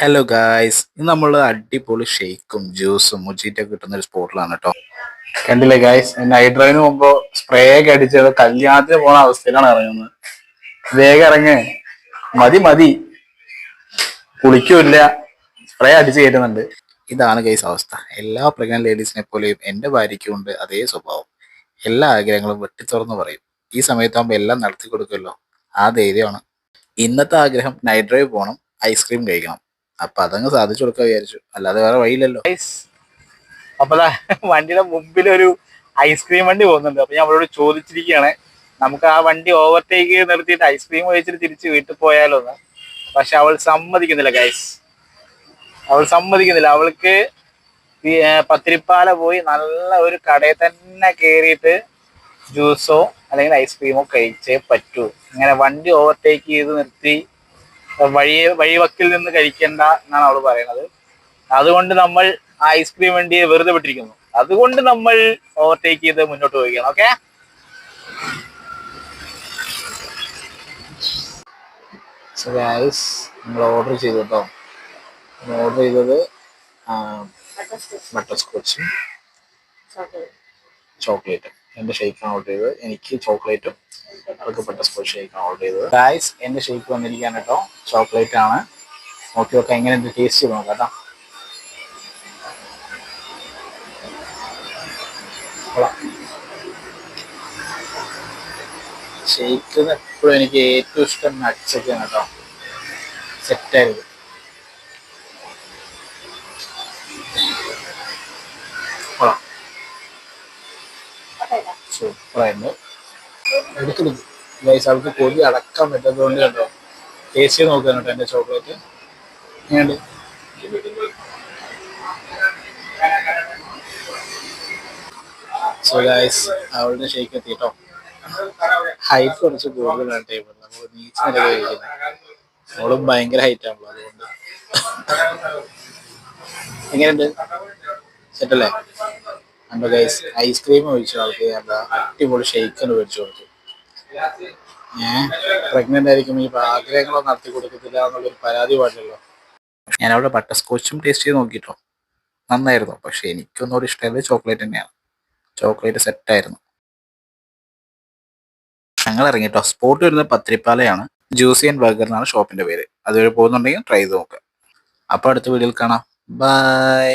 Hello guys, ഇന്ന് നമ്മൾ അടിപൊളി ഷെയ്ക്കും ജ്യൂസും മുജീറ്റൊക്കെ കിട്ടുന്ന ഒരു സ്പോട്ടിലാണ് കേട്ടോ. കണ്ടില്ലേ ഗായ്സ്, നൈറ്റ് ഡ്രൈവിന് പോകുമ്പോ സ്പ്രേ ഒക്കെ അടിച്ചത് കല്യാണത്തിന് പോണ അവസ്ഥയിലാണ് ഇറങ്ങുന്നത്. വേഗം ഇറങ്ങ്, മതി മതി, കുളിക്കൂല്ല, സ്പ്രേ അടിച്ച് കയറ്റുന്നുണ്ട്. ഇതാണ് ഗൈസ് അവസ്ഥ. എല്ലാ പ്രഗ്നന്റ് ലേഡീസിനെ പോലെയും എൻ്റെ ഭാര്യയ്ക്കും ഉണ്ട് അതേ സ്വഭാവം. എല്ലാ ആഗ്രഹങ്ങളും വെട്ടിത്തുറന്ന് പറയും. ഈ സമയത്താകുമ്പോൾ എല്ലാം നടത്തി കൊടുക്കുമല്ലോ, ആ ധൈര്യമാണ്. ഇന്നത്തെ ആഗ്രഹം നൈറ്റ് ഡ്രൈവ് പോകണം, ഐസ്ക്രീം കഴിക്കണം. അപ്പൊ അതങ്ങ് സാധിച്ചു കൊടുക്കാൻ വിചാരിച്ചു, അല്ലാതെ വേറെ വഴിയില്ലല്ലോ. അപ്പൊ വണ്ടിയുടെ മുമ്പിൽ ഒരു ഐസ്ക്രീം വണ്ടി പോകുന്നുണ്ട്. അപ്പൊ ഞാൻ അവളോട് ചോദിച്ചിരിക്കുകയാണ്, നമുക്ക് ആ വണ്ടി ഓവർടേക്ക് ചെയ്ത് നിർത്തിയിട്ട് ഐസ്ക്രീം കഴിച്ചിട്ട് തിരിച്ച് വീട്ടിൽ പോയാലോന്ന്. പക്ഷെ അവൾ സമ്മതിക്കുന്നില്ല ഗൈസ്, അവൾ സമ്മതിക്കുന്നില്ല. അവൾക്ക് പത്തിരിപ്പാല പോയി നല്ല ഒരു കടയിൽ തന്നെ കയറിയിട്ട് ജ്യൂസോ അല്ലെങ്കിൽ ഐസ്ക്രീമോ കഴിച്ചേ പറ്റൂ. ഇങ്ങനെ വണ്ടി ഓവർടേക്ക് ചെയ്ത് നിർത്തി വഴിവക്കിൽ നിന്ന് കഴിക്കണ്ട എന്നാണ് അവൾ പറയുന്നത്. അതുകൊണ്ട് നമ്മൾ ആ ഐസ്ക്രീം വണ്ടിയെ വെറുതെ വിട്ടിരിക്കുന്നു. അതുകൊണ്ട് നമ്മൾ ഓവർടേക്ക് ചെയ്ത് മുന്നോട്ട് പോവുകയാണ്. ഓക്കെ, സോ ഗൈസ്, നമ്മൾ ഓർഡർ ചെയ്തു കേട്ടോ. ഓർഡർ ചെയ്തത് ബട്ടർ സ്കോച്ചും ചോക്ലേറ്റും. എൻ്റെ ഷേക്കാണ് ഓർഡർ ചെയ്തത്. എനിക്ക് ചോക്ലേറ്റും അവർക്ക് ബട്ടർ സ്കോച്ച് ഷേക്കാണ് ഓർഡർ ചെയ്തത്. ഗൈസ്, എൻ്റെ ഷേക്ക് വന്നിരിക്കുകയാണ് കേട്ടോ. ചോക്ലേറ്റ് ആണ്. നോക്കി നോക്കാം എങ്ങനെയുണ്ട്, ടേസ്റ്റ് ചെയ്ത് നോക്കാം കേട്ടോ. ഷേക്ക് എപ്പോഴും എനിക്ക് ഏറ്റവും ഇഷ്ടം നട്ട്സൊക്കെയാണ് കേട്ടോ. സെറ്റായിരുന്നു. സൂപ്പറായിരുന്നു. എടുക്കെടുക്കും ഗൈസ്, അവൾക്ക് കൊതി അടക്കാൻ പറ്റാത്തതുകൊണ്ട് കേട്ടോ ടേസ്റ്റ് ചെയ്ത് നോക്കാൻ കേട്ടോ എൻ്റെ ചോക്ലേറ്റ് എങ്ങനെയുണ്ട്. സോ ഗൈസ്, അവളുടെ ഷേക്ക് എത്തി കേട്ടോ. ഹൈറ്റ് കുറച്ച് കൂടുതലാണ് ടേബിൾ, നമ്മൾ നീച്ച് നില കഴിക്കുന്നത്. അവളും ഭയങ്കര ഹൈറ്റ് ആണല്ലോ, അതുകൊണ്ട്. എങ്ങനെയുണ്ട്, സെറ്റല്ലേ? അപ്പൊ ഗൈസ്, ഐസ്ക്രീം ഒഴിച്ചു ആൾക്ക് എന്താ അടിപൊളി ഷേക്കാണ് മേടിച്ചു കൊടുത്തു. പ്രഗ്നന്റ് ആയിരിക്കുമ്പോൾ ഈ ആഗ്രഹങ്ങളൊന്നും നടത്തി കൊടുക്കത്തില്ല എന്നുള്ളൊരു പരാതി പാടില്ലല്ലോ. ഞാൻ അവിടെ ബട്ടർ സ്കോച്ചും ടേസ്റ്റ് ചെയ്ത് നോക്കിട്ടോ, നന്നായിരുന്നു. പക്ഷെ എനിക്കൊന്നുകൂടി ഇഷ്ടമായത് ചോക്ലേറ്റ് തന്നെയാണ്. ചോക്ലേറ്റ് സെറ്റായിരുന്നു. ഞങ്ങൾ ഇറങ്ങിട്ടോ. സ്പോട്ട് വരുന്നത് പത്തിരിപ്പാലയാണ്. ജ്യൂസി ആൻഡ് ബർഗർ എന്നാണ് ഷോപ്പിന്റെ പേര്. അതുവരെ പോകുന്നുണ്ടെങ്കിൽ ട്രൈ ചെയ്ത് നോക്കുക. അപ്പൊ അടുത്ത വീഡിയോയിൽ കാണാം. ബൈ.